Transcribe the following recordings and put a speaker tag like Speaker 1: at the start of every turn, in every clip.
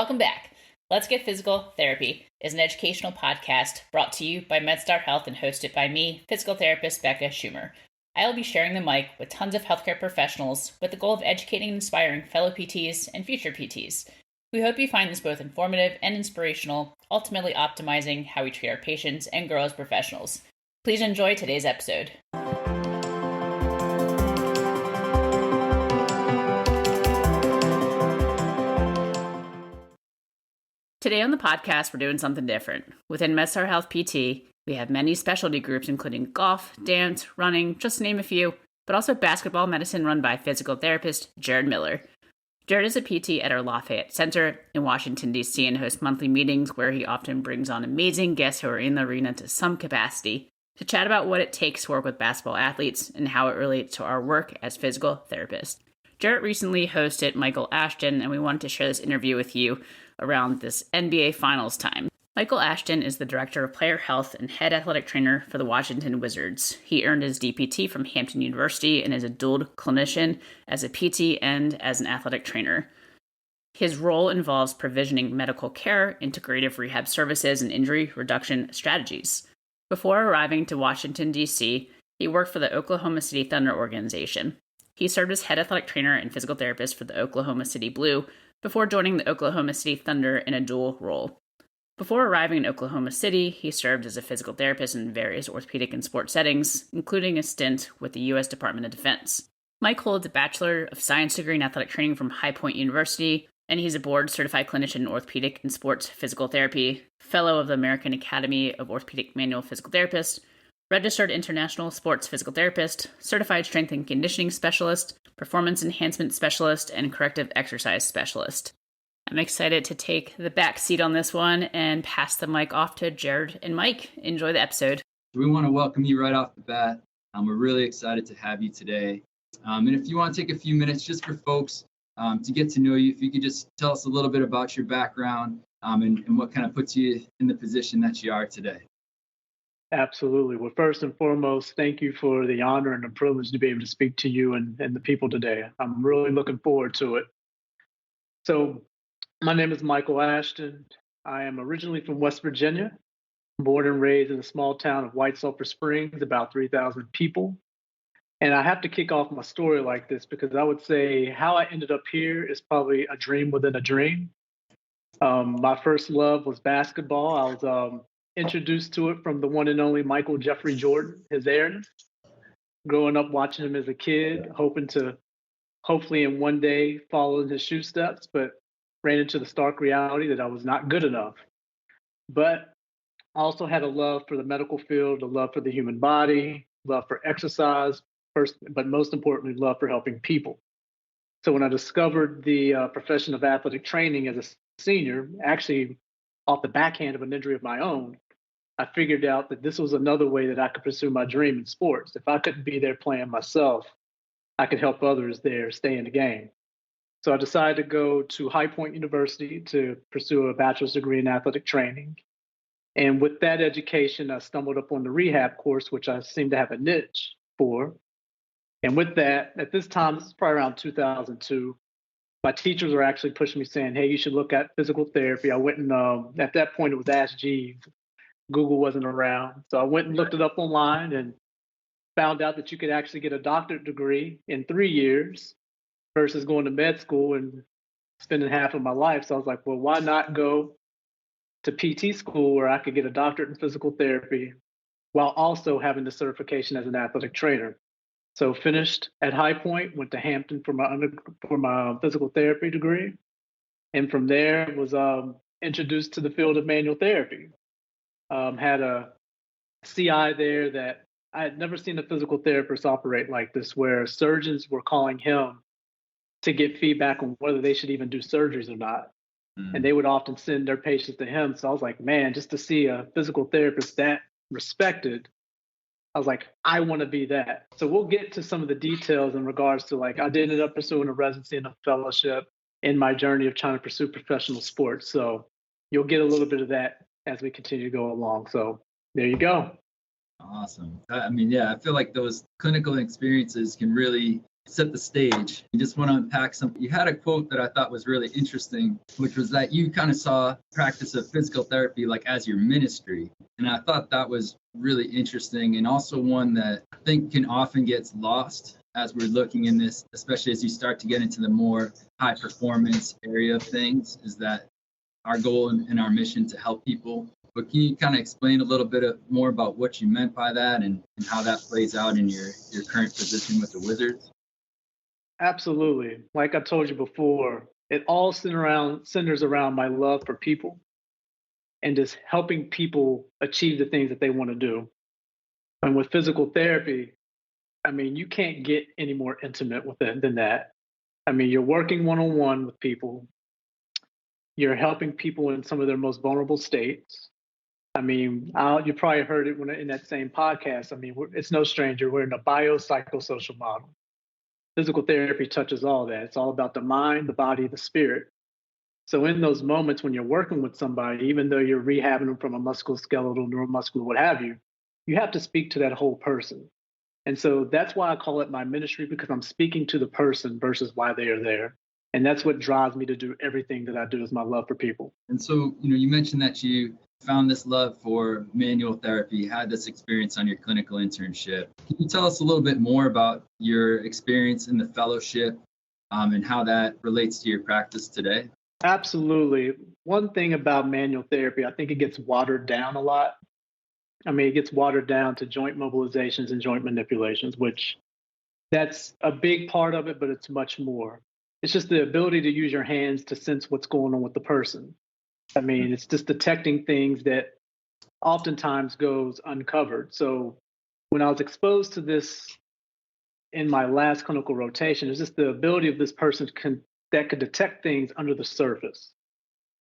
Speaker 1: Welcome back. Let's Get Physical Therapy is an educational podcast brought to you by MedStar Heath and hosted by me, physical therapist Becca Schumer. I will be sharing the mic with tons of healthcare professionals with the goal of educating and inspiring fellow PTs and future PTs. We hope you find this both informative and inspirational, ultimately optimizing how we treat our patients and grow as professionals. Please enjoy today's episode. Today on the podcast, we're doing something different. Within MedStar Heath PT, we have many specialty groups including golf, dance, running, just to name a few, but also basketball medicine run by physical therapist Jared Miller. Jared is a PT at our Lafayette Center in Washington, D.C. and hosts monthly meetings where he often brings on amazing guests who are in the arena to some capacity to chat about what it takes to work with basketball athletes and how it relates to our work as physical therapists. Jared recently hosted Michael Ashton, and we wanted to share this interview with you around this NBA Finals time. Michael Ashton is the Director of Player Health and Head Athletic Trainer for the Washington Wizards. He earned his DPT from Hampton University and is a dual clinician as a PT and as an athletic trainer. His role involves provisioning medical care, integrative rehab services, and injury reduction strategies. Before arriving to Washington, D.C., he worked for the Oklahoma City Thunder organization. He served as head athletic trainer and physical therapist for the Oklahoma City Blue before joining the Oklahoma City Thunder in a dual role. Before arriving in Oklahoma City, he served as a physical therapist in various orthopedic and sports settings, including a stint with the U.S. Department of Defense. Mike holds a Bachelor of Science degree in athletic training from High Point University, and he's a board-certified clinician in orthopedic and sports physical therapy, fellow of the American Academy of Orthopedic Manual Physical Therapists, registered international sports physical therapist, certified strength and conditioning specialist, performance enhancement specialist, and corrective exercise specialist. I'm excited to take the back seat on this one and pass the mic off to Jared and Mike. Enjoy the episode.
Speaker 2: We want to welcome you right off the bat. We're really excited to have you today. And if you want to take a few minutes just for folks to get to know you, if you could just tell us a little bit about your background and what kind of puts you in the position that you are today.
Speaker 3: Absolutely. Well, first and foremost, thank you for the honor and the privilege to be able to speak to you and the people today. I'm really looking forward to it. So, my name is Michael Ashton. I am originally from West Virginia, born and raised in the small town of White Sulphur Springs, about 3,000 people. And I have to kick off my story like this because I would say how I ended up here is probably a dream within a dream. My first love was basketball. I was introduced to it from the one and only Michael Jeffrey Jordan, his heiress. Growing up watching him as a kid, hoping to hopefully in one day follow in his shoe steps, but ran into the stark reality that I was not good enough. But I also had a love for the medical field, a love for the human body, love for exercise, first, but most importantly, love for helping people. So when I discovered the profession of athletic training as a senior, actually off the backhand of an injury of my own, I figured out that this was another way that I could pursue my dream in sports. If I couldn't be there playing myself, I could help others there stay in the game. So I decided to go to High Point University to pursue a bachelor's degree in athletic training. And with that education, I stumbled upon the rehab course, which I seemed to have a niche for. And with that, at this time, this is probably around 2002, my teachers were actually pushing me saying, hey, you should look at physical therapy. I went and at that point, it was Ask Jeeves. Google wasn't around. So I went and looked it up online and found out that you could actually get a doctorate degree in 3 years versus going to med school and spending half of my life. So I was like, well, why not go to PT school where I could get a doctorate in physical therapy while also having the certification as an athletic trainer? So finished at High Point, went to Hampton for my physical therapy degree. And from there was introduced to the field of manual therapy. Had a CI there that I had never seen a physical therapist operate like this, where surgeons were calling him to get feedback on whether they should even do surgeries or not. Mm-hmm. And they would often send their patients to him. So I was like, man, just to see a physical therapist that respected, I was like, I want to be that. So we'll get to some of the details in regards to I ended up pursuing a residency and a fellowship in my journey of trying to pursue professional sports. So you'll get a little bit of that as we continue to go along. So there you go.
Speaker 2: Awesome. I mean, yeah, I feel like those clinical experiences can really set the stage. You just want to unpack something. You had a quote that I thought was really interesting, which was that you kind of saw practice of physical therapy like as your ministry. And I thought that was really interesting, and also one that I think can often get lost as we're looking in this, especially as you start to get into the more high performance area of things, is that our goal and our mission to help people. But can you kind of explain a little bit more about what you meant by that and how that plays out in your current position with the Wizards?
Speaker 3: Absolutely. Like I told you before, it all centers around my love for people and just helping people achieve the things that they want to do. And with physical therapy, I mean, you can't get any more intimate with it than that. I mean, you're working one-on-one with people. You're helping people in some of their most vulnerable states. I mean, you probably heard it in that same podcast. I mean, it's no stranger. We're in a biopsychosocial model. Physical therapy touches all that. It's all about the mind, the body, the spirit. So in those moments when you're working with somebody, even though you're rehabbing them from a musculoskeletal, neuromuscular, what have you have to speak to that whole person. And so that's why I call it my ministry, because I'm speaking to the person versus why they are there. And that's what drives me to do everything that I do, is my love for people.
Speaker 2: And so, you mentioned that you found this love for manual therapy, had this experience on your clinical internship. Can you tell us a little bit more about your experience in the fellowship and how that relates to your practice today?
Speaker 3: Absolutely. One thing about manual therapy, I think it gets watered down a lot. I mean, it gets watered down to joint mobilizations and joint manipulations, which that's a big part of it, but it's much more. It's just the ability to use your hands to sense what's going on with the person. I mean, it's just detecting things that oftentimes goes uncovered. So when I was exposed to this in my last clinical rotation, it's just the ability of this person that could detect things under the surface,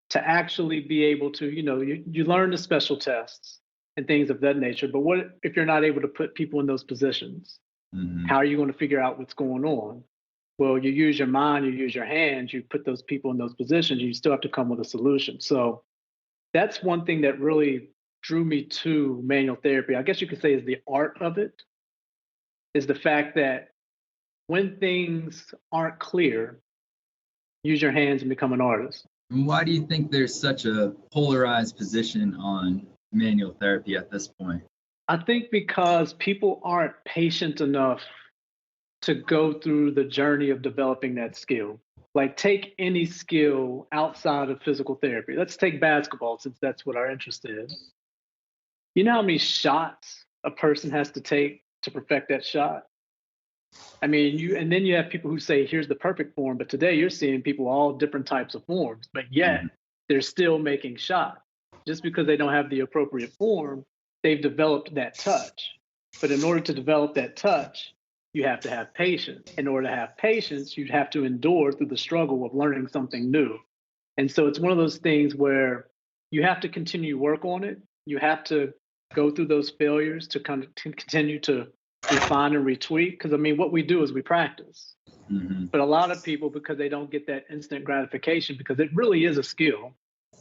Speaker 3: to actually be able to, you learn the special tests and things of that nature. But what if you're not able to put people in those positions?
Speaker 2: Mm-hmm.
Speaker 3: How are you going to figure out what's going on? Well, you use your mind, you use your hands, you put those people in those positions, you still have to come with a solution. So that's one thing that really drew me to manual therapy. I guess you could say is the art of it, is the fact that when things aren't clear, use your hands and become an artist.
Speaker 2: Why do you think there's such a polarized position on manual therapy at this point?
Speaker 3: I think because people aren't patient enough to go through the journey of developing that skill. Like, take any skill outside of physical therapy. Let's take basketball, since that's what our interest is. You know how many shots a person has to take to perfect that shot? I mean, and then you have people who say, here's the perfect form, but today you're seeing people all different types of forms, but yet they're still making shots. Just because they don't have the appropriate form, they've developed that touch. But in order to develop that touch, you have to have patience. In order to have patience, you'd have to endure through the struggle of learning something new. And so it's one of those things where you have to continue to work on it. You have to go through those failures to kind of continue to refine and retweak. Because, I mean, what we do is we practice.
Speaker 2: Mm-hmm.
Speaker 3: But a lot of people, because they don't get that instant gratification, because it really is a skill,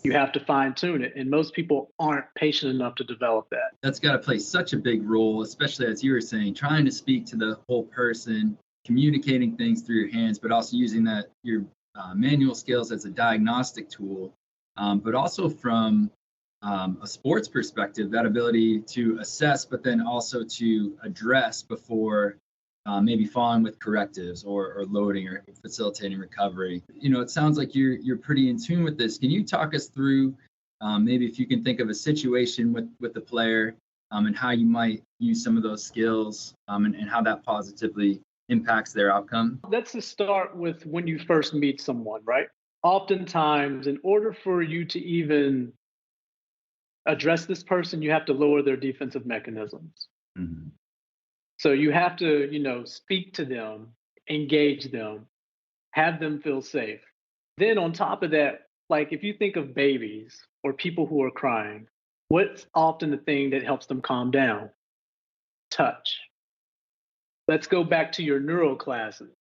Speaker 3: you have to fine tune it. And most people aren't patient enough to develop that.
Speaker 2: That's got to play such a big role, especially as you were saying, trying to speak to the whole person, communicating things through your hands, but also using your manual skills as a diagnostic tool, but also from a sports perspective, that ability to assess, but then also to address before maybe following with correctives or loading or facilitating recovery. It sounds like you're pretty in tune with this. Can you talk us through maybe if you can think of a situation with the player and how you might use some of those skills and how that positively impacts their outcome?
Speaker 3: Let's just start with when you first meet someone, right? Oftentimes, in order for you to even address this person, you have to lower their defensive mechanisms.
Speaker 2: Mm-hmm.
Speaker 3: So you have to, speak to them, engage them, have them feel safe. Then on top of that, like if you think of babies or people who are crying, what's often the thing that helps them calm down? Touch. Let's go back to your neuro classes.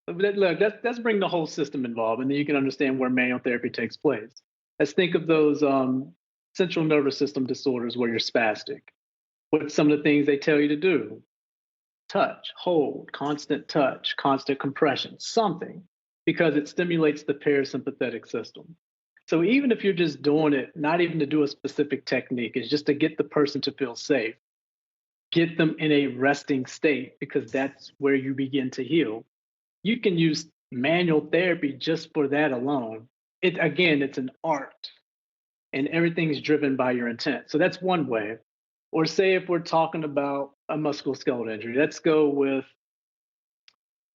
Speaker 3: Look, let's bring the whole system involved, and then you can understand where manual therapy takes place. Let's think of those central nervous system disorders where you're spastic. What's some of the things they tell you to do? touch, hold, constant touch, constant compression, something, because it stimulates the parasympathetic system. So even if you're just doing it, not even to do a specific technique, it's just to get the person to feel safe, get them in a resting state, because that's where you begin to heal. You can use manual therapy just for that alone. It's an art, and everything's driven by your intent. So that's one way. Or say if we're talking about a musculoskeletal injury, let's go with,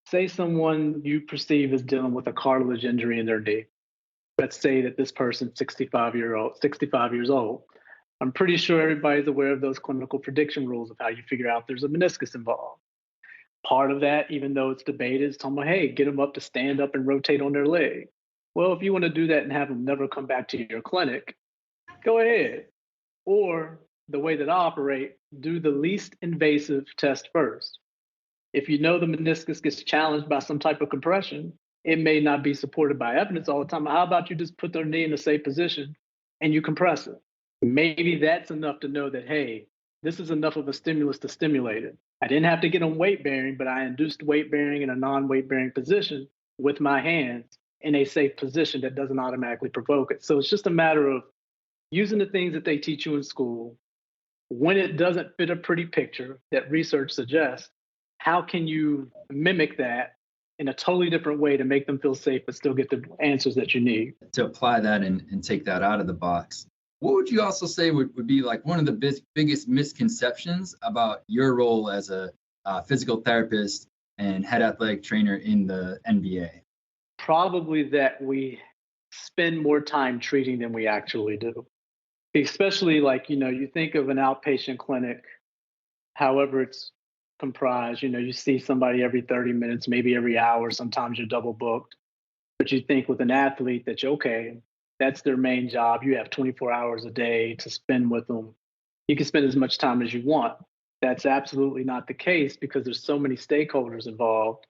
Speaker 3: say someone you perceive as dealing with a cartilage injury in their knee. Let's say that this person's 65 years old. I'm pretty sure everybody's aware of those clinical prediction rules of how you figure out there's a meniscus involved. Part of that, even though it's debated, is talking about, hey, get them up to stand up and rotate on their leg. Well, if you want to do that and have them never come back to your clinic, go ahead. Or the way that I operate, do the least invasive test first. If you know the meniscus gets challenged by some type of compression, it may not be supported by evidence all the time. How about you just put their knee in a safe position and you compress it? Maybe that's enough to know that, hey, this is enough of a stimulus to stimulate it. I didn't have to get them weight bearing, but I induced weight bearing in a non-weight bearing position with my hands in a safe position that doesn't automatically provoke it. So it's just a matter of using the things that they teach you in school. When it doesn't fit a pretty picture that research suggests, how can you mimic that in a totally different way to make them feel safe but still get the answers that you need?
Speaker 2: To apply that and take that out of the box, what would you also say would be like one of the biggest misconceptions about your role as a physical therapist and head athletic trainer in the NBA?
Speaker 3: Probably that we spend more time treating than we actually do. Especially like, you think of an outpatient clinic, however it's comprised, you see somebody every 30 minutes, maybe every hour, sometimes you're double booked. But you think with an athlete that okay, that's their main job. You have 24 hours a day to spend with them. You can spend as much time as you want. That's absolutely not the case because there's so many stakeholders involved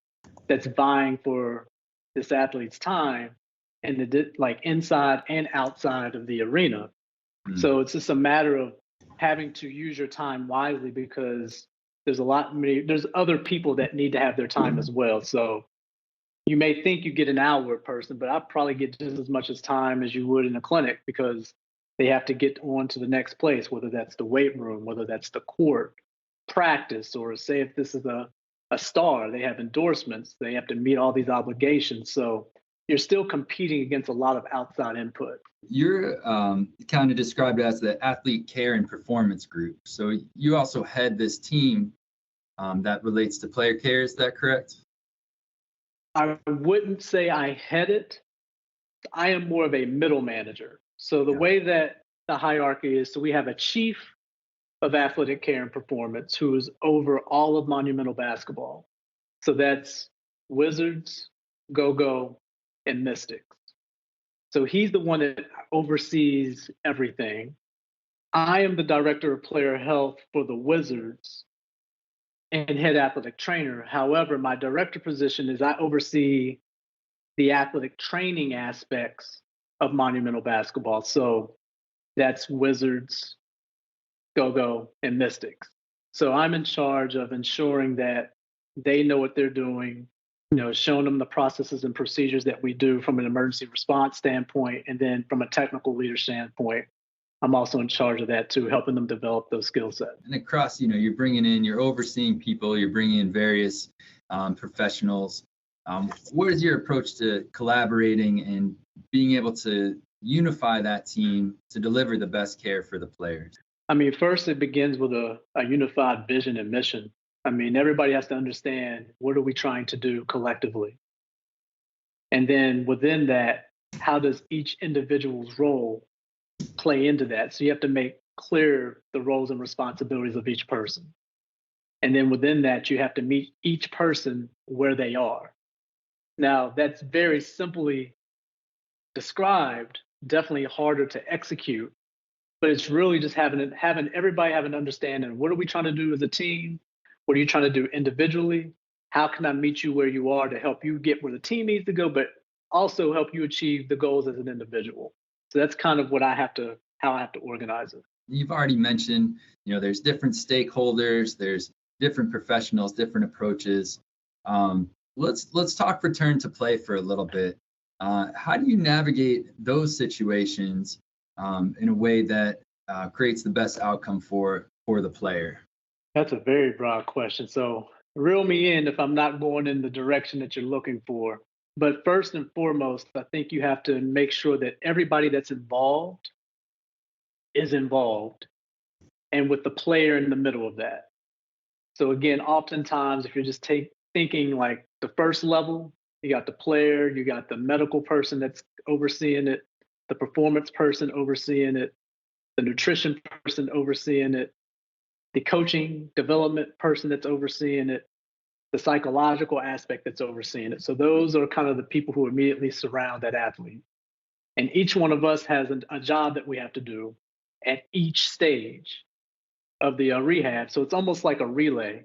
Speaker 3: that's vying for this athlete's time and like inside and outside of the arena. So it's just a matter of having to use your time wisely because there's other people that need to have their time as well. So you may think you get an hour a person, but I probably get just as much as time as you would in a clinic because they have to get on to the next place, whether that's the weight room, whether that's the court, practice, or say if this is a star, they have endorsements, they have to meet all these obligations. So you're still competing against a lot of outside input.
Speaker 2: You're kind of described as the athlete care and performance group. So you also head this team that relates to player care. Is that correct?
Speaker 3: I wouldn't say I head it. I am more of a middle manager. So the way that the hierarchy is, so we have a chief of athletic care and performance who is over all of Monumental basketball. So that's Wizards, Go-Go, and Mystics. So he's the one that oversees everything. I am the director of player health for the Wizards and head athletic trainer. However, my director position is I oversee the athletic training aspects of Monumental basketball. So that's Wizards, Go-Go, and Mystics. So I'm in charge of ensuring that they know what they're doing, showing them the processes and procedures that we do from an emergency response standpoint. And then from a technical leader standpoint, I'm also in charge of that too, helping them develop those skill sets.
Speaker 2: And across, you're overseeing people, you're bringing in various professionals. What is your approach to collaborating and being able to unify that team to deliver the best care for the players?
Speaker 3: I mean, first it begins with a unified vision and mission. I mean, everybody has to understand what are we trying to do collectively? And then within that, how does each individual's role play into that? So you have to make clear the roles and responsibilities of each person. And then within that, you have to meet each person where they are. Now, that's very simply described, definitely harder to execute, but it's really just having everybody have an understanding. What are we trying to do as a team? What are you trying to do individually? How can I meet you where you are to help you get where the team needs to go, but also help you achieve the goals as an individual? So that's kind of how I have to organize it.
Speaker 2: You've already mentioned, there's different stakeholders, there's different professionals, different approaches. Let's talk return to play for a little bit. How do you navigate those situations in a way that creates the best outcome for the player?
Speaker 3: That's a very broad question. So reel me in if I'm not going in the direction that you're looking for. But first and foremost, I think you have to make sure that everybody that's involved is involved and with the player in the middle of that. So again, oftentimes if you're just thinking like the first level, you got the player, you got the medical person that's overseeing it, the performance person overseeing it, the nutrition person overseeing it, the coaching development person that's overseeing it, the psychological aspect that's overseeing it. So those are kind of the people who immediately surround that athlete. And each one of us has a job that we have to do at each stage of the rehab. So it's almost like a relay.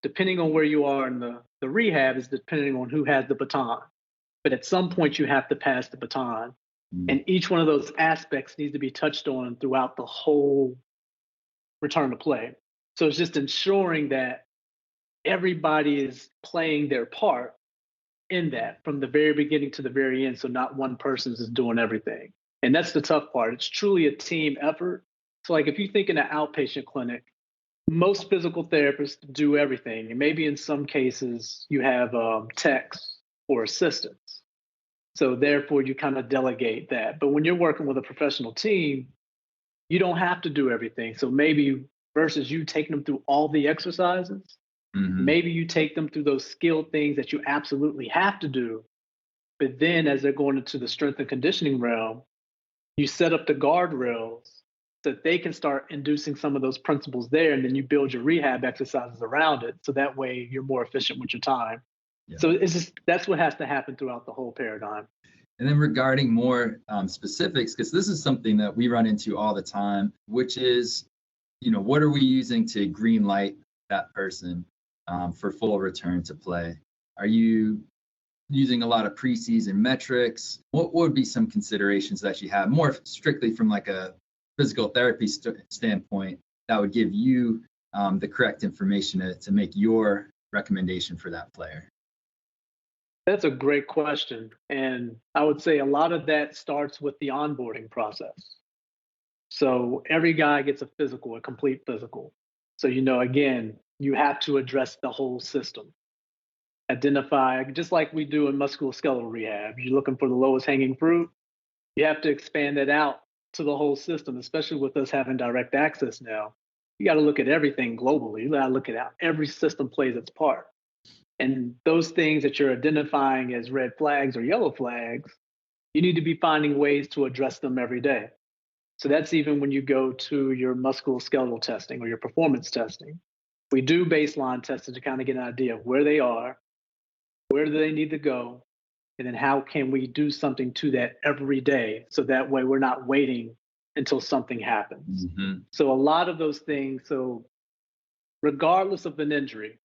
Speaker 3: Depending on where you are in the rehab is depending on who has the baton. But at some point you have to pass the baton. And each one of those aspects needs to be touched on throughout the whole return to play. So it's just ensuring that everybody is playing their part in that from the very beginning to the very end. So not one person is doing everything. And that's the tough part. It's truly a team effort. So like if you think in an outpatient clinic, most physical therapists do everything. And maybe in some cases you have techs or assistants. So therefore you kind of delegate that. But when you're working with a professional team, you don't have to do everything. So maybe versus you taking them through all the exercises, maybe you take them through those skilled things that you absolutely have to do. But then as they're going into the strength and conditioning realm, you set up the guardrails so that they can start inducing some of those principles there. And then you build your rehab exercises around it. So that way you're more efficient with your time. Yeah. So it's just, that's what has to happen throughout the whole paradigm.
Speaker 2: And then regarding more specifics, because this is something that we run into all the time, which is, what are we using to green light that person for full return to play? Are you using a lot of preseason metrics? What would be some considerations that you have more strictly from like a physical therapy standpoint that would give you the correct information to make your recommendation for that player?
Speaker 3: That's a great question. And I would say a lot of that starts with the onboarding process. So every guy gets a physical, a complete physical. So, again, you have to address the whole system. Identify, just like we do in musculoskeletal rehab, you're looking for the lowest hanging fruit. You have to expand that out to the whole system, especially with us having direct access now. You got to look at everything globally. You got to look at how every system plays its part. And those things that you're identifying as red flags or yellow flags, you need to be finding ways to address them every day. So that's even when you go to your musculoskeletal testing or your performance testing. We do baseline testing to kind of get an idea of where they are, where do they need to go, and then how can we do something to that every day so that way we're not waiting until something happens. So a lot of those things, so regardless of an injury,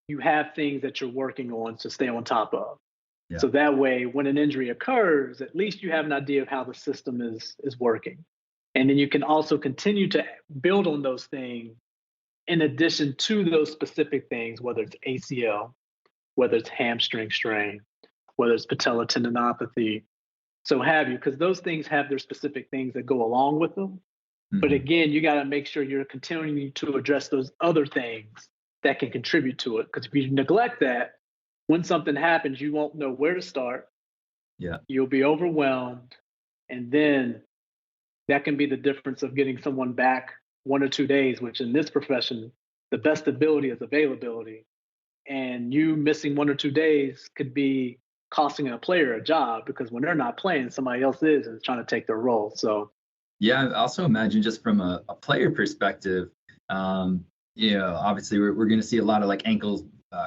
Speaker 3: you have things that you're working on to stay on top of. Yeah. So that way, when an injury occurs, at least you have an idea of how the system is working. And then you can also continue to build on those things in addition to those specific things, whether it's ACL, whether it's hamstring strain, whether it's patella tendinopathy, so have you, because those things have their specific things that go along with them. But again, you got to make sure you're continuing to address those other things that can contribute to it. Because if you neglect that, when something happens, you won't know where to start. Yeah, you'll be overwhelmed. And then that can be the difference of getting someone back 1 or 2 days, which in this profession, the best ability is availability. And you missing 1 or 2 days could be costing a player a job because when they're not playing, somebody else is and is trying to take their role. So,
Speaker 2: yeah, I also imagine just from a player perspective, obviously we're going to see a lot of like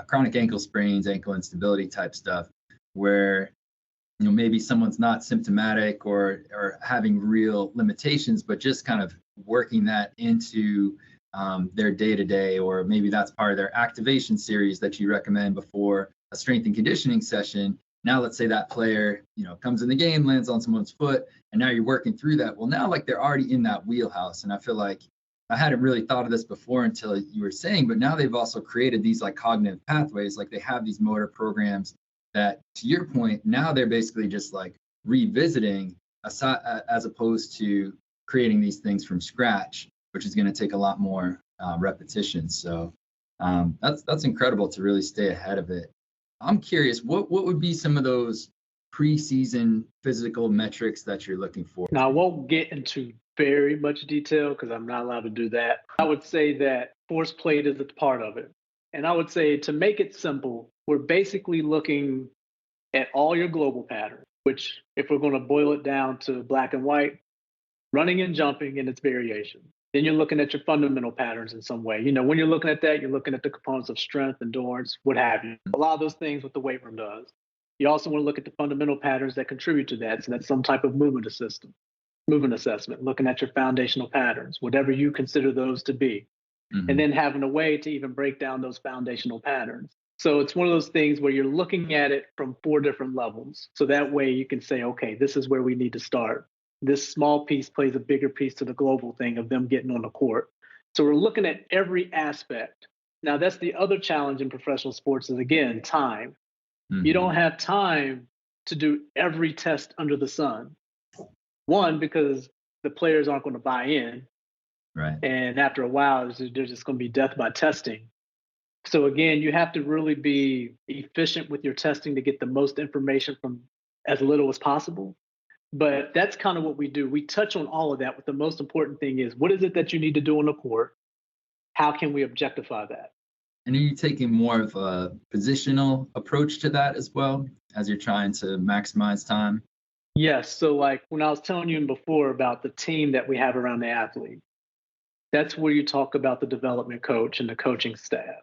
Speaker 2: chronic ankle sprains, ankle instability type stuff where, maybe someone's not symptomatic or having real limitations, but just kind of working that into their day-to-day, or maybe that's part of their activation series that you recommend before a strength and conditioning session. Now, let's say that player, comes in the game, lands on someone's foot, and now you're working through that. Well, now like they're already in that wheelhouse. And I feel like I hadn't really thought of this before until you were saying, but now they've also created these like cognitive pathways, like they have these motor programs that, to your point, now they're basically just like revisiting as opposed to creating these things from scratch, which is going to take a lot more repetition. So that's incredible to really stay ahead of it. I'm curious, what would be some of those preseason physical metrics that you're looking for?
Speaker 3: Now, I won't get into very much detail because I'm not allowed to do that. I would say that force plate is a part of it. And I would say, to make it simple, we're basically looking at all your global patterns, which, if we're going to boil it down to black and white, running and jumping and its variation. Then you're looking at your fundamental patterns in some way. When you're looking at that, you're looking at the components of strength, endurance, what have you. A lot of those things what the weight room does. You also want to look at the fundamental patterns that contribute to that. So that's some type of movement assessment, looking at your foundational patterns, whatever you consider those to be, and then having a way to even break down those foundational patterns. So it's one of those things where you're looking at it from 4 different levels. So that way you can say, okay, this is where we need to start. This small piece plays a bigger piece to the global thing of them getting on the court. So we're looking at every aspect. Now, that's the other challenge in professional sports is, again, time. You don't have time to do every test under the sun. One, because the players aren't going to buy in.
Speaker 2: Right.
Speaker 3: And after a while, there's just going to be death by testing. So again, you have to really be efficient with your testing to get the most information from as little as possible. But that's kind of what we do. We touch on all of that. But the most important thing is, what is it that you need to do on the court? How can we objectify that?
Speaker 2: And are you taking more of a positional approach to that as well as you're trying to maximize time?
Speaker 3: Yes. So like when I was telling you before about the team that we have around the athlete, that's where you talk about the development coach and the coaching staff,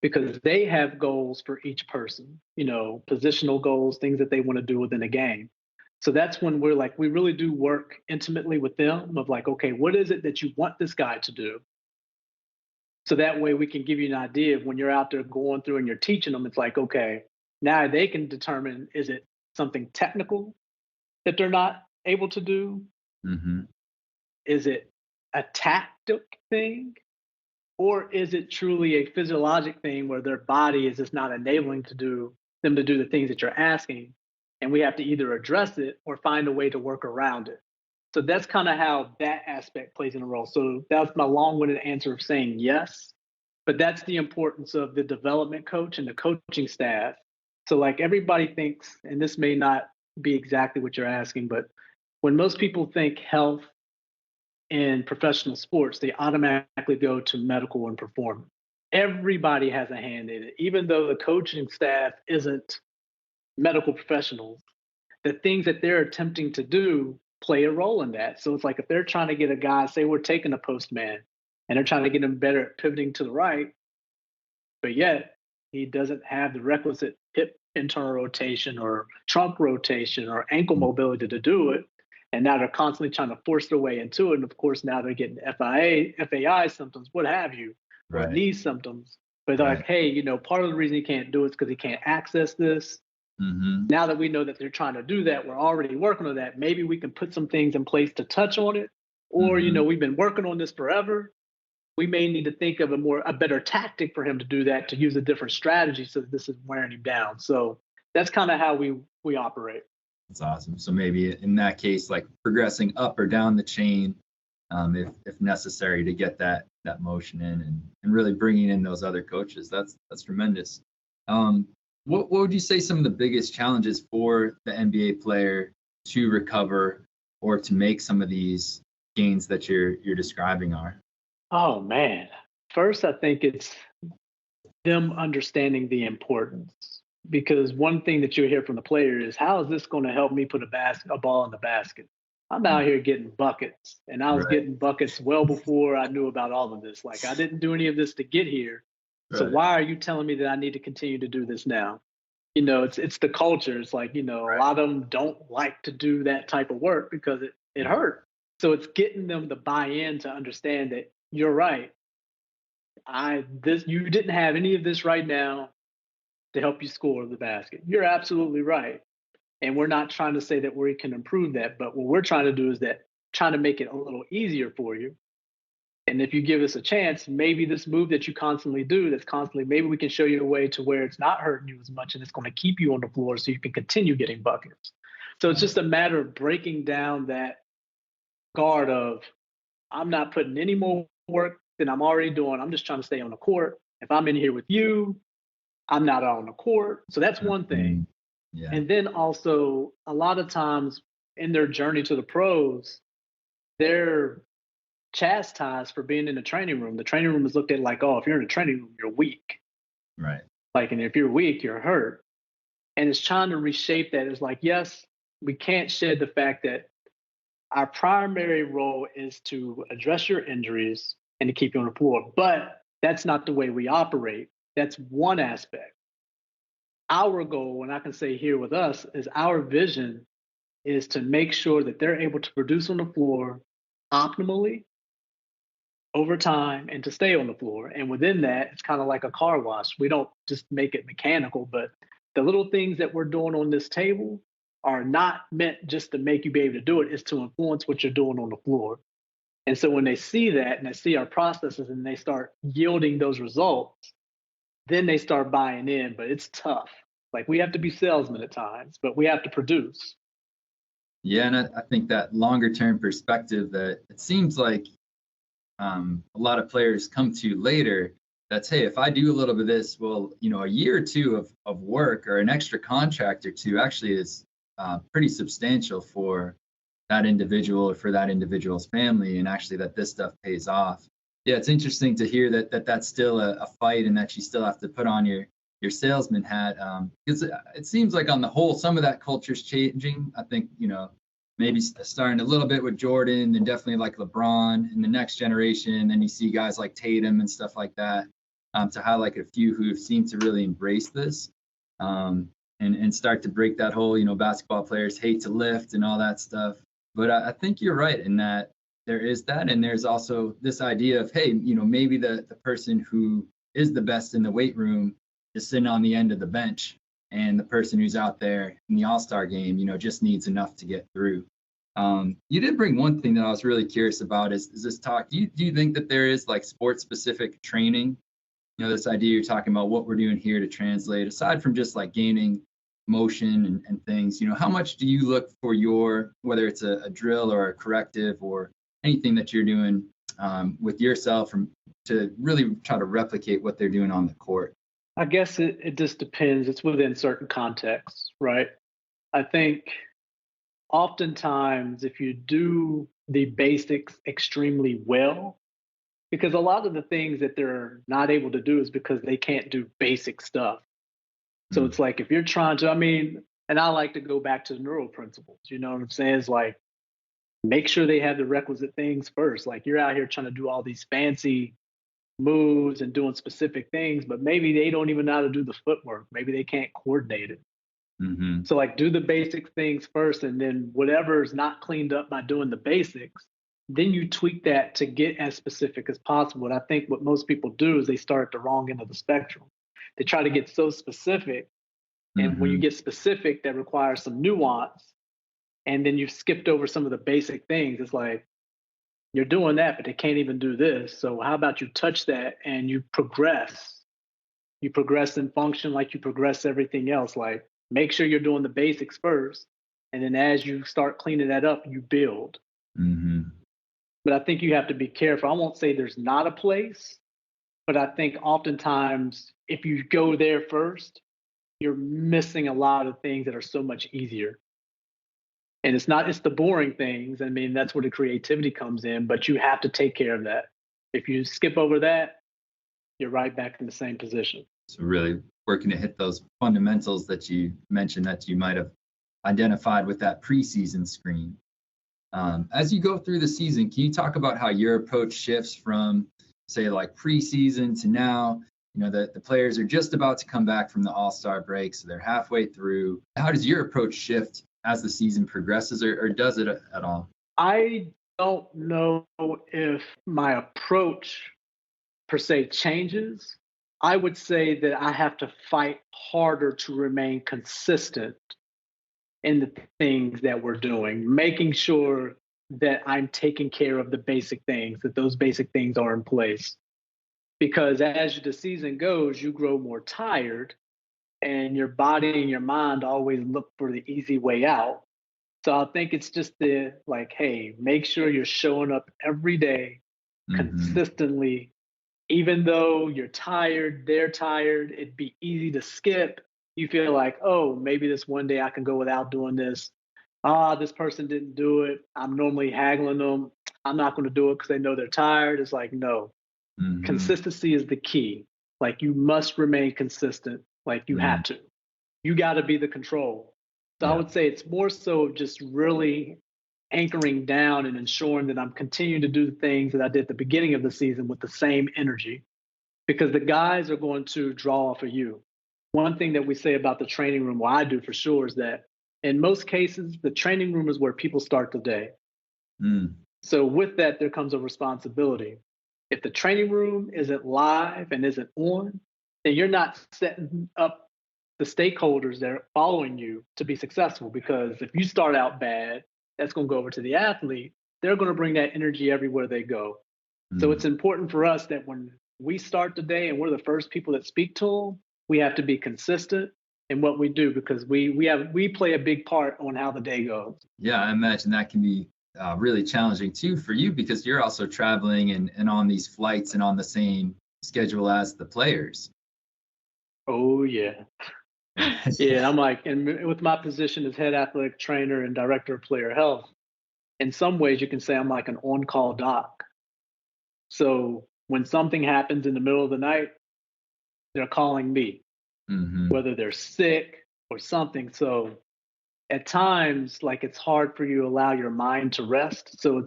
Speaker 3: because they have goals for each person, positional goals, things that they want to do within a game. So that's when we're like, we really do work intimately with them of like, okay, what is it that you want this guy to do? So that way we can give you an idea of when you're out there going through and you're teaching them, it's like, okay, now they can determine, is it something technical that they're not able to do?
Speaker 2: Mm-hmm.
Speaker 3: Is it a tactic thing? Or is it truly a physiologic thing where their body is just not enabling them to do the things that you're asking? And we have to either address it or find a way to work around it. So that's kind of how that aspect plays in a role. So that's my long-winded answer of saying yes. But that's the importance of the development coach and the coaching staff. So like everybody thinks, and this may not be exactly what you're asking, but when most people think health in professional sports, they automatically go to medical and performance. Everybody has a hand in it, even though the coaching staff isn't medical professionals. The things that they're attempting to do play a role in that. So it's like if they're trying to get a guy, say we're taking a post man, and they're trying to get him better at pivoting to the right, but yet he doesn't have the requisite hip internal rotation or trunk rotation or ankle mobility to do it. And now they're constantly trying to force their way into it. And of course, now they're getting FAI symptoms, what have you, or knee symptoms. But they're like, hey, part of the reason he can't do it is because he can't access this. Mm-hmm. Now that we know that they're trying to do that, we're already working on that. Maybe we can put some things in place to touch on it. Or, we've been working on this forever. We may need to think of a better tactic for him to do that, to use a different strategy so that this is wearing him down. So that's kind of how we operate.
Speaker 2: That's awesome. So maybe in that case, like progressing up or down the chain, if necessary, to get that motion in and really bringing in those other coaches. That's tremendous. What would you say some of the biggest challenges for the NBA player to recover or to make some of these gains that you're describing are?
Speaker 3: Oh man. First, I think it's them understanding the importance. Because one thing that you'll hear from the player is, how is this going to help me put a ball in the basket? I'm out here getting buckets, and I was getting buckets well before I knew about all of this. Like, I didn't do any of this to get here. So why are you telling me that I need to continue to do this now? It's the culture. It's like, a lot of them don't like to do that type of work because it hurt. So it's getting them to buy in to understand that you're right. You didn't have any of this right now to help you score the basket. You're absolutely right. And we're not trying to say that we can improve that, but what we're trying to do is trying to make it a little easier for you. And if you give us a chance, maybe this move that you constantly do, maybe we can show you a way to where it's not hurting you as much and it's going to keep you on the floor so you can continue getting buckets. So it's just a matter of breaking down that guard of, I'm not putting any more work than I'm already doing. I'm just trying to stay on the court. If I'm in here with you, I'm not on the court. So that's one thing.
Speaker 2: Yeah.
Speaker 3: And then also, a lot of times in their journey to the pros, they're chastised for being in the training room. The training room is looked at like, oh, if you're in the training room, you're weak.
Speaker 2: Right.
Speaker 3: Like, and if you're weak, you're hurt. And it's trying to reshape that. It's like, yes, we can't shed the fact that our primary role is to address your injuries and to keep you on the floor. But that's not the way we operate. That's one aspect. Our goal, and I can say here with us, is our vision is to make sure that they're able to produce on the floor optimally over time and to stay on the floor. And within that, it's kind of like a car wash. We don't just make it mechanical, but the little things that we're doing on this table are not meant just to make you be able to do it. It's to influence what you're doing on the floor. And so when they see that and they see our processes and they start yielding those results, then they start buying in. But it's tough. Like, we have to be salesmen at times, but we have to produce.
Speaker 2: Yeah, and I think that longer term perspective that it seems like a lot of players come to later, that's, hey, if I do a little bit of this, well, a year or two of work or an extra contract or two actually is pretty substantial for that individual or for that individual's family, and actually that this stuff pays off. Yeah, it's interesting to hear that that's still a fight and that you still have to put on your salesman hat, because it seems like on the whole, some of that culture's changing. I think, maybe starting a little bit with Jordan and definitely like LeBron in the next generation. Then you see guys like Tatum and stuff like that, to highlight a few who seem to really embrace this, and start to break that whole, basketball players hate to lift and all that stuff. But I think you're right in that there is that. And there's also this idea of, hey, maybe the person who is the best in the weight room is sitting on the end of the bench, and the person who's out there in the all-star game, just needs enough to get through. You did bring one thing that I was really curious about is this talk. Do you think that there is like sports-specific training? This idea you're talking about, what we're doing here to translate, aside from just like gaining motion and things, how much do you look for whether it's a drill or a corrective or anything that you're doing with yourself to really try to replicate what they're doing on the court?
Speaker 3: I guess it just depends. It's within certain contexts, right? I think oftentimes if you do the basics extremely well, because a lot of the things that they're not able to do is because they can't do basic stuff. So it's like, if you're trying to, and I like to go back to the neural principles, you know what I'm saying? It's like, make sure they have the requisite things first. Like, you're out here trying to do all these fancy moves and doing specific things, but maybe they don't even know how to do the footwork. Maybe they can't coordinate it.
Speaker 2: Mm-hmm.
Speaker 3: So like, do the basic things first, and then whatever is not cleaned up by doing the basics, then you tweak that to get as specific as possible. And I think what most people do is they start at the wrong end of the spectrum. They try to get so specific, and when you get specific, that requires some nuance, and then you've skipped over some of the basic things. It's like, you're doing that, but they can't even do this. So how about you touch that and you progress? You progress in function like you progress everything else. Like, make sure you're doing the basics first, and then as you start cleaning that up, you build.
Speaker 2: Mm-hmm.
Speaker 3: But I think you have to be careful. I won't say there's not a place, but I think oftentimes if you go there first, you're missing a lot of things that are so much easier. And it's the boring things. That's where the creativity comes in, but you have to take care of that. If you skip over that, you're right back in the same position.
Speaker 2: So really working to hit those fundamentals that you mentioned that you might have identified with that preseason screen. As you go through the season, can you talk about how your approach shifts from, say, like preseason to now? The players are just about to come back from the All-Star break, so they're halfway through. How does your approach shift as the season progresses, or does it at all?
Speaker 3: I don't know if my approach per se changes. I would say that I have to fight harder to remain consistent in the things that we're doing, making sure that I'm taking care of the basic things, that those basic things are in place. Because as the season goes, you grow more tired and your body and your mind always look for the easy way out. So I think it's just the like, hey, make sure you're showing up every day consistently, even though you're tired, they're tired, it'd be easy to skip. You feel like, oh, maybe this one day I can go without doing this. This person didn't do it. I'm normally haggling them. I'm not going to do it because they know they're tired. It's like, no, consistency is the key. Like you must remain consistent. Like you have to. You got to be the control. So I would say it's more so just really anchoring down and ensuring that I'm continuing to do the things that I did at the beginning of the season with the same energy, because the guys are going to draw off of you. One thing that we say about the training room, well, I do for sure, is that in most cases, the training room is where people start the day. So with that, there comes a responsibility. If the training room isn't live and isn't on, then you're not setting up the stakeholders that are following you to be successful. Because if you start out bad, that's going to go over to the athlete. They're going to bring that energy everywhere they go. So it's important for us that when we start the day and we're the first people that speak to them, we have to be consistent in what we do, because we play a big part on how the day goes.
Speaker 2: Yeah, I imagine that can be really challenging too for you, because you're also traveling and on these flights and on the same schedule as the players.
Speaker 3: Oh, yeah. Yeah, I'm like, and with my position as head athletic trainer and director of player health, in some ways you can say I'm like an on-call doc. So when something happens in the middle of the night, they're calling me, whether they're sick or something. So at times, like it's hard for you to allow your mind to rest. So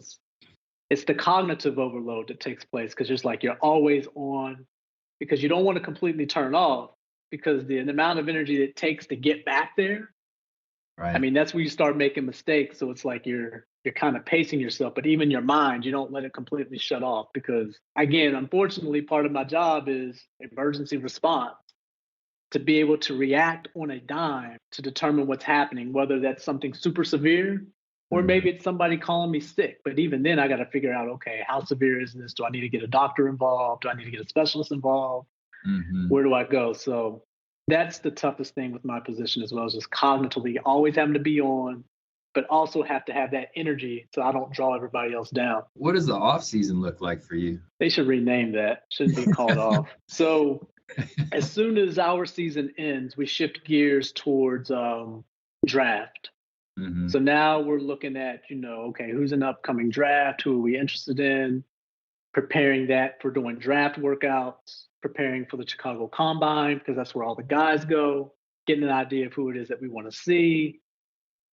Speaker 3: it's the cognitive overload that takes place, because just like you're always on, because you don't want to completely turn off, because the amount of energy it takes to get back there.
Speaker 2: Right.
Speaker 3: I mean, that's where you start making mistakes. So it's like you're kind of pacing yourself, but even your mind, you don't let it completely shut off, because again, unfortunately, part of my job is emergency response, to be able to react on a dime to determine what's happening, whether that's something super severe or maybe it's somebody calling me sick. But even then I got to figure out, okay, how severe is this? Do I need to get a doctor involved? Do I need to get a specialist involved? Where do I go? So that's the toughest thing with my position as well, is just cognitively always having to be on, but also have to have that energy so I don't draw everybody else down.
Speaker 2: What does the off season look like for you?
Speaker 3: They should rename that. Shouldn't be called off. So as soon as our season ends, we shift gears towards draft. So now we're looking at, okay, who's an upcoming draft? Who are we interested in? Preparing that for doing draft workouts, preparing for the Chicago Combine, because that's where all the guys go, getting an idea of who it is that we want to see,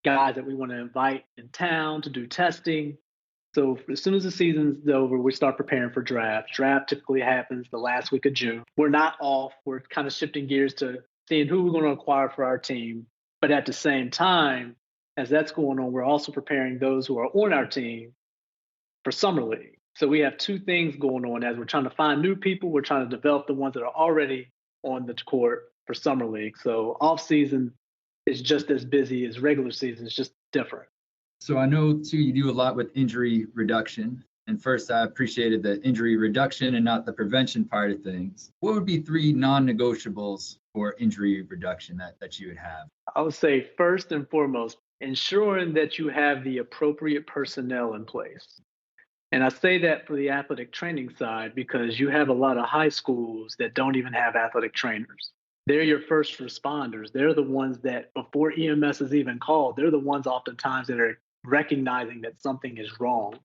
Speaker 3: guys that we want to invite in town to do testing. So as soon as the season's over, we start preparing for draft. Draft typically happens the last week of June. We're not off. We're kind of shifting gears to seeing who we're going to acquire for our team. But at the same time, as that's going on, we're also preparing those who are on our team for Summer League. So we have two things going on. As we're trying to find new people, we're trying to develop the ones that are already on the court for Summer League. So off season is just as busy as regular season. It's just different.
Speaker 2: So I know too, you do a lot with injury reduction. And first, I appreciated the injury reduction and not the prevention part of things. What would be 3 non-negotiables for injury reduction that you would have?
Speaker 3: I would say first and foremost, ensuring that you have the appropriate personnel in place. And I say that for the athletic training side, because you have a lot of high schools that don't even have athletic trainers. They're your first responders. They're the ones that, before EMS is even called, they're the ones oftentimes that are recognizing that something is wrong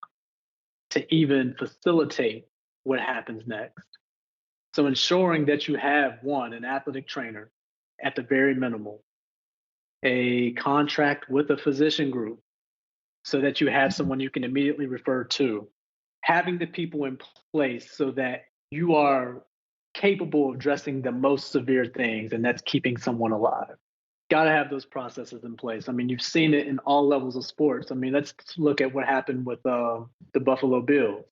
Speaker 3: to even facilitate what happens next. So ensuring that you have, one, an athletic trainer at the very minimal, a contract with a physician group so that you have someone you can immediately refer to, having the people in place so that you are capable of addressing the most severe things, and that's keeping someone alive. Got to have those processes in place. I mean, you've seen it in all levels of sports. I mean, let's look at what happened with the Buffalo Bills.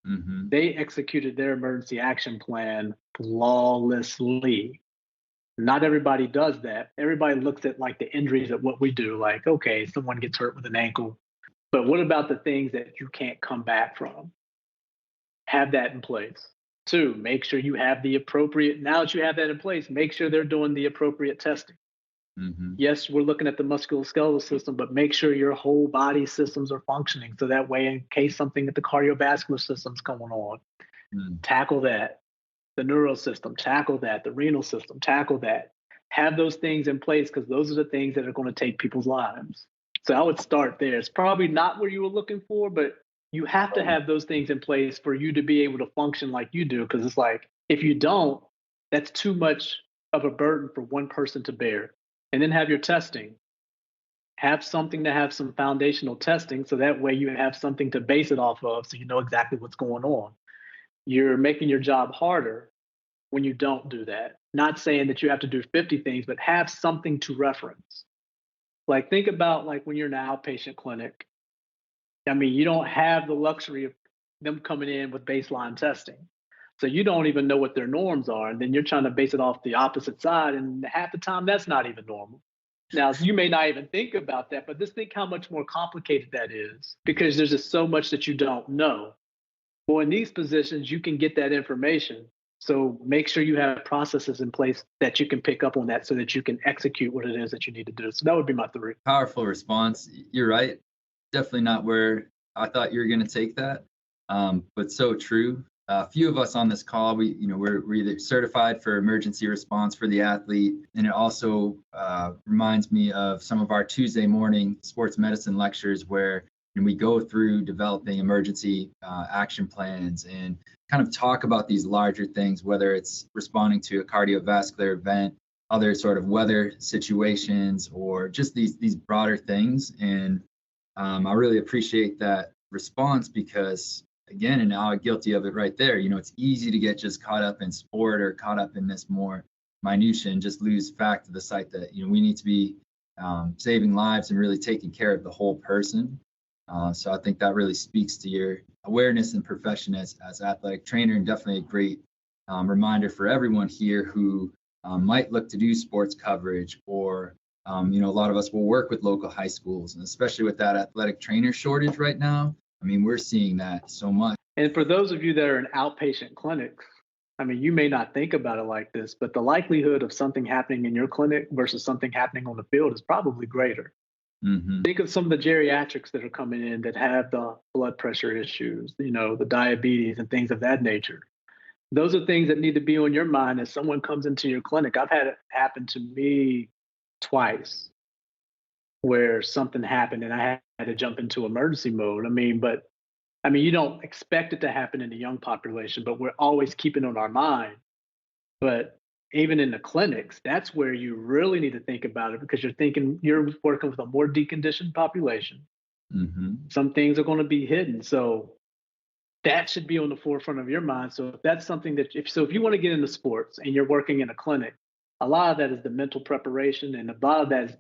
Speaker 3: They executed their emergency action plan flawlessly. Not everybody does that. Everybody looks at like the injuries at what we do. Like, okay, someone gets hurt with an ankle. But what about the things that you can't come back from? Have that in place. Two, make sure you have the appropriate, now that you have that in place, make sure they're doing the appropriate testing.
Speaker 2: Mm-hmm.
Speaker 3: Yes, we're looking at the musculoskeletal system, but make sure your whole body systems are functioning. So that way, in case something at the cardiovascular system's going on, tackle that. The neural system, tackle that. The renal system, tackle that. Have those things in place because those are the things that are going to take people's lives. So I would start there. It's probably not where you were looking for, but you have to have those things in place for you to be able to function like you do. Because it's like, if you don't, that's too much of a burden for one person to bear. And then have your testing. Have something to have some foundational testing so that way you have something to base it off of so you know exactly what's going on. You're making your job harder when you don't do that. Not saying that you have to do 50 things, but have something to reference. Like think about like when you're in an outpatient clinic. I mean, you don't have the luxury of them coming in with baseline testing. So you don't even know what their norms are. And then you're trying to base it off the opposite side. And half the time that's not even normal. Now, you may not even think about that, but just think how much more complicated that is because there's just so much that you don't know. Well, in these positions, you can get that information. So make sure you have processes in place that you can pick up on that so that you can execute what it is that you need to do. So that would be my 3.
Speaker 2: Powerful response. You're right. Definitely not where I thought you were going to take that, but so true. A few of us on this call, we're either certified for emergency response for the athlete, and it also reminds me of some of our Tuesday morning sports medicine lectures where we go through developing emergency action plans and kind of talk about these larger things, whether it's responding to a cardiovascular event, other sort of weather situations, or just these broader things. And I really appreciate that response because, again, and now I'm guilty of it right there. It's easy to get just caught up in sport or caught up in this more minutia and just lose fact of the sight that, we need to be saving lives and really taking care of the whole person. So I think that really speaks to your awareness and profession as athletic trainer, and definitely a great reminder for everyone here who might look to do sports coverage or, a lot of us will work with local high schools, and especially with that athletic trainer shortage right now. I mean, we're seeing that so much.
Speaker 3: And for those of you that are in outpatient clinics, I mean, you may not think about it like this, but the likelihood of something happening in your clinic versus something happening on the field is probably greater.
Speaker 2: Mm-hmm.
Speaker 3: Think of some of the geriatrics that are coming in that have the blood pressure issues, the diabetes and things of that nature. Those are things that need to be on your mind as someone comes into your clinic. I've had it happen to me twice where something happened and I had to jump into emergency mode. I mean, you don't expect it to happen in the young population, but we're always keeping it on our mind. But even in the clinics, that's where you really need to think about it because you're working with a more deconditioned population.
Speaker 2: Mm-hmm.
Speaker 3: Some things are going to be hidden. So that should be on the forefront of your mind. So if that's something if you want to get into sports and you're working in a clinic, a lot of that is the mental preparation. And a lot of that is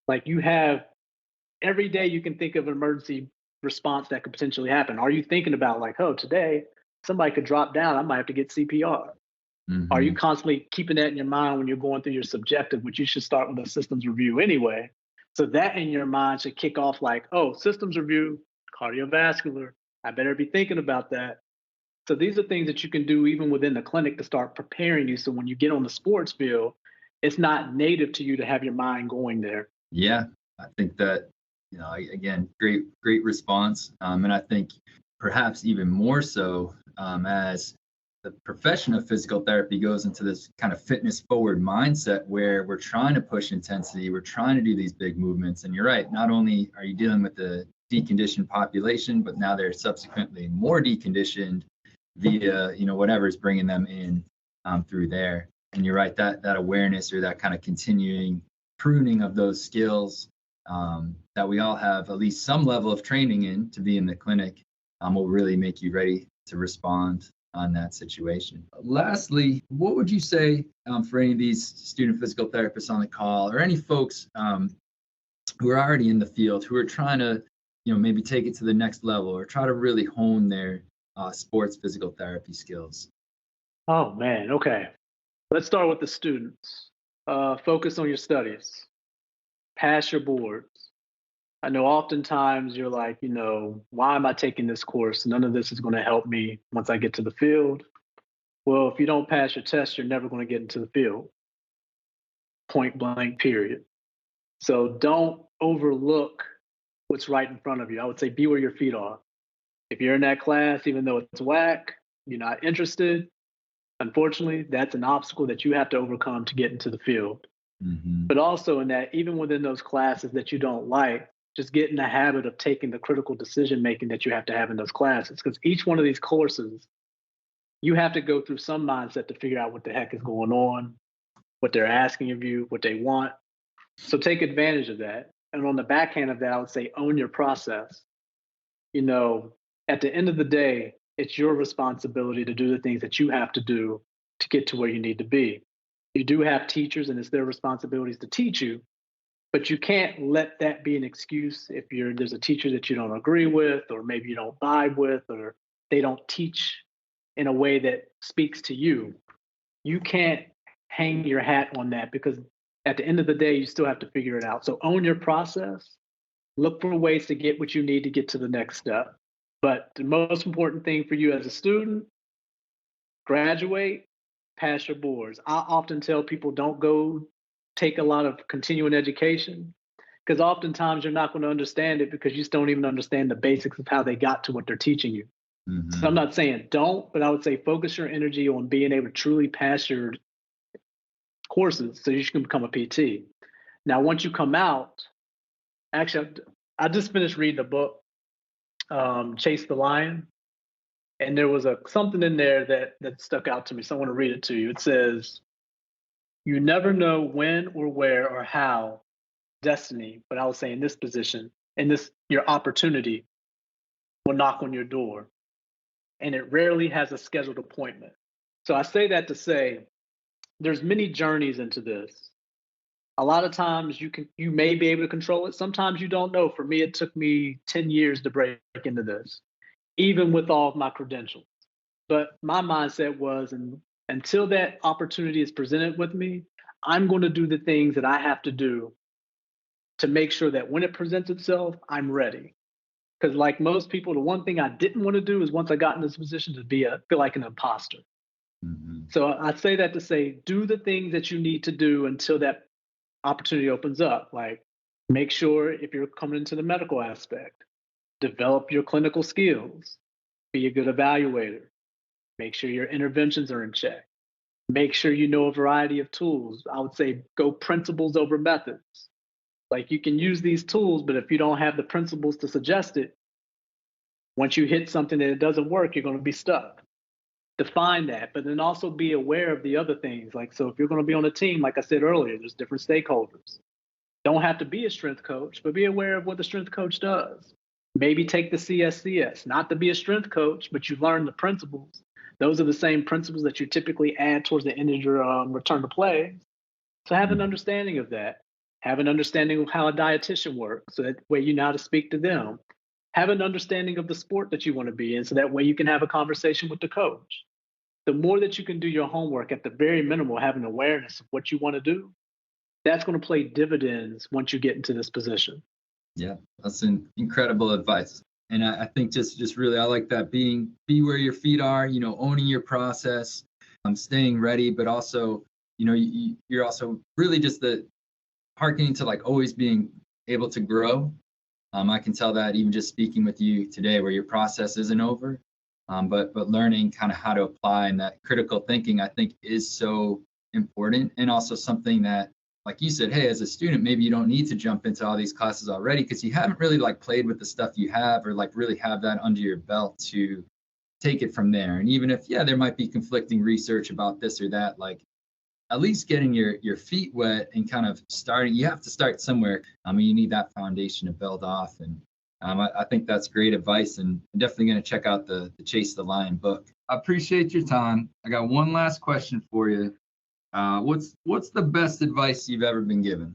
Speaker 3: like you have every day you can think of an emergency response that could potentially happen. Are you thinking about like, oh, today somebody could drop down, I might have to get CPR?
Speaker 2: Mm-hmm.
Speaker 3: Are you constantly keeping that in your mind when you're going through your subjective, which you should start with a systems review anyway? So that in your mind should kick off like, oh, systems review, cardiovascular, I better be thinking about that. So these are things that you can do even within the clinic to start preparing you. So when you get on the sports field, it's not native to you to have your mind going there.
Speaker 2: Yeah, I think that, again, great response. And I think perhaps even more so as the profession of physical therapy goes into this kind of fitness forward mindset where we're trying to push intensity, we're trying to do these big movements. And you're right, not only are you dealing with the deconditioned population, but now they're subsequently more deconditioned via, whatever's bringing them in through there. And you're right, that awareness or that kind of continuing pruning of those skills that we all have at least some level of training in to be in the clinic will really make you ready to respond on that situation. Lastly, what would you say for any of these student physical therapists on the call or any folks who are already in the field who are trying to, maybe take it to the next level or try to really hone their sports physical therapy skills?
Speaker 3: Oh, man. Okay. Let's start with the students. Focus on your studies. Pass your boards. I know oftentimes you're like, why am I taking this course? None of this is going to help me once I get to the field. Well, if you don't pass your test, you're never going to get into the field. Point blank, period. So don't overlook what's right in front of you. I would say be where your feet are. If you're in that class, even though it's whack, you're not interested, unfortunately, that's an obstacle that you have to overcome to get into the field.
Speaker 2: Mm-hmm.
Speaker 3: But also in that, even within those classes that you don't like, just get in the habit of taking the critical decision making that you have to have in those classes. Because each one of these courses, you have to go through some mindset to figure out what the heck is going on, what they're asking of you, what they want. So take advantage of that. And on the backhand of that, I would say own your process. At the end of the day, it's your responsibility to do the things that you have to do to get to where you need to be. You do have teachers, and it's their responsibilities to teach you, but you can't let that be an excuse if there's a teacher that you don't agree with, or maybe you don't vibe with, or they don't teach in a way that speaks to you. You can't hang your hat on that, because at the end of the day, you still have to figure it out. So own your process. Look for ways to get what you need to get to the next step. But the most important thing for you as a student, graduate, pass your boards. I often tell people don't go take a lot of continuing education, because oftentimes you're not going to understand it because you just don't even understand the basics of how they got to what they're teaching you.
Speaker 2: Mm-hmm.
Speaker 3: So I'm not saying don't, but I would say focus your energy on being able to truly pass your courses so you can become a PT. Now, once you come out, actually, I just finished reading a book, Chase the Lion, and there was something in there that stuck out to me. So I want to read it to you. It says, "You never know when or where or how destiny, but I would say in this position, in this your opportunity will knock on your door, and it rarely has a scheduled appointment." So I say that to say there's many journeys into this. A lot of times you may be able to control it. Sometimes you don't know. For me, it took me 10 years to break into this, even with all of my credentials. But my mindset was, and until that opportunity is presented with me, I'm going to do the things that I have to do to make sure that when it presents itself, I'm ready. Because like most people, the one thing I didn't want to do is once I got in this position to feel like an imposter.
Speaker 2: Mm-hmm.
Speaker 3: So I say that to say, do the things that you need to do until that opportunity opens up. Like, make sure if you're coming into the medical aspect, develop your clinical skills, be a good evaluator, make sure your interventions are in check, make sure you know a variety of tools. I would say go principles over methods. Like, you can use these tools, but if you don't have the principles to suggest it, once you hit something that it doesn't work, you're going to be stuck. Define that, but then also be aware of the other things. Like, so if you're going to be on a team, like I said earlier, there's different stakeholders. Don't have to be a strength coach, but be aware of what the strength coach does. Maybe take the CSCS, not to be a strength coach, but you learn the principles. Those are the same principles that you typically add towards the end of your return to play. So have an understanding of that. Have an understanding of how a dietitian works, so that way you know how to speak to them. Have an understanding of the sport that you want to be in, so that way you can have a conversation with the coach. The more that you can do your homework, at the very minimal, have an awareness of what you want to do, that's going to play dividends once you get into this position.
Speaker 2: Yeah, that's an incredible advice. And I think just really, I like that be where your feet are, owning your process, staying ready, but also, you're also really just hearkening to like always being able to grow. I can tell that even just speaking with you today, where your process isn't over, but learning kind of how to apply, and that critical thinking, I think, is so important, and also something that, like you said, hey, as a student, maybe you don't need to jump into all these classes already because you haven't really like played with the stuff you have, or like really have that under your belt to take it from there. And even if, yeah, there might be conflicting research about this or that, like at least getting your feet wet and kind of starting, you have to start somewhere. I mean, you need that foundation to build off. And I think that's great advice, and I'm definitely going to check out the Chase the Lion book. I appreciate your time. I got one last question for you. What's the best advice you've ever been given?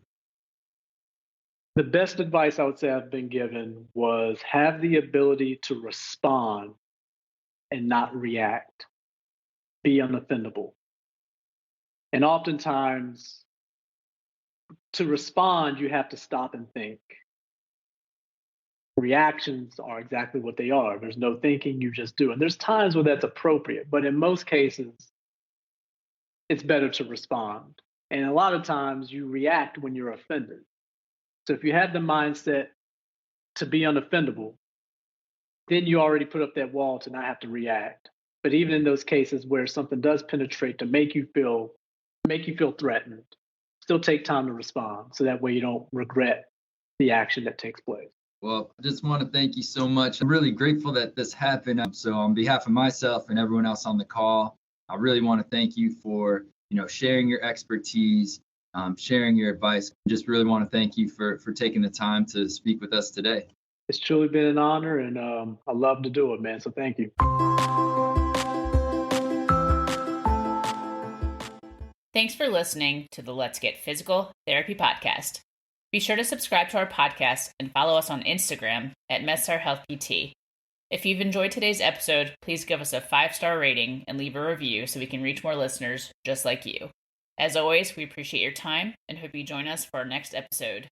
Speaker 3: The best advice I would say I've been given was have the ability to respond and not react. Be unoffendable. And oftentimes, to respond, you have to stop and think. reactions are exactly what they are. There's no thinking, you just do. And there's times where that's appropriate, but in most cases, it's better to respond. And a lot of times you react when you're offended. So if you have the mindset to be unoffendable, then you already put up that wall to not have to react. But even in those cases where something does penetrate to make you feel threatened, still take time to respond so that way you don't regret the action that takes place.
Speaker 2: Well, I just want to thank you so much. I'm really grateful that this happened. So on behalf of myself and everyone else on the call, I really want to thank you for, sharing your expertise, sharing your advice. I just really want to thank you for taking the time to speak with us today.
Speaker 3: It's truly been an honor, and I love to do it, man. So thank you.
Speaker 1: Thanks for listening to the Let's Get Physical Therapy podcast. Be sure to subscribe to our podcast and follow us on Instagram at MedStar Health PT. If you've enjoyed today's episode, please give us a 5-star rating and leave a review so we can reach more listeners just like you. As always, we appreciate your time and hope you join us for our next episode.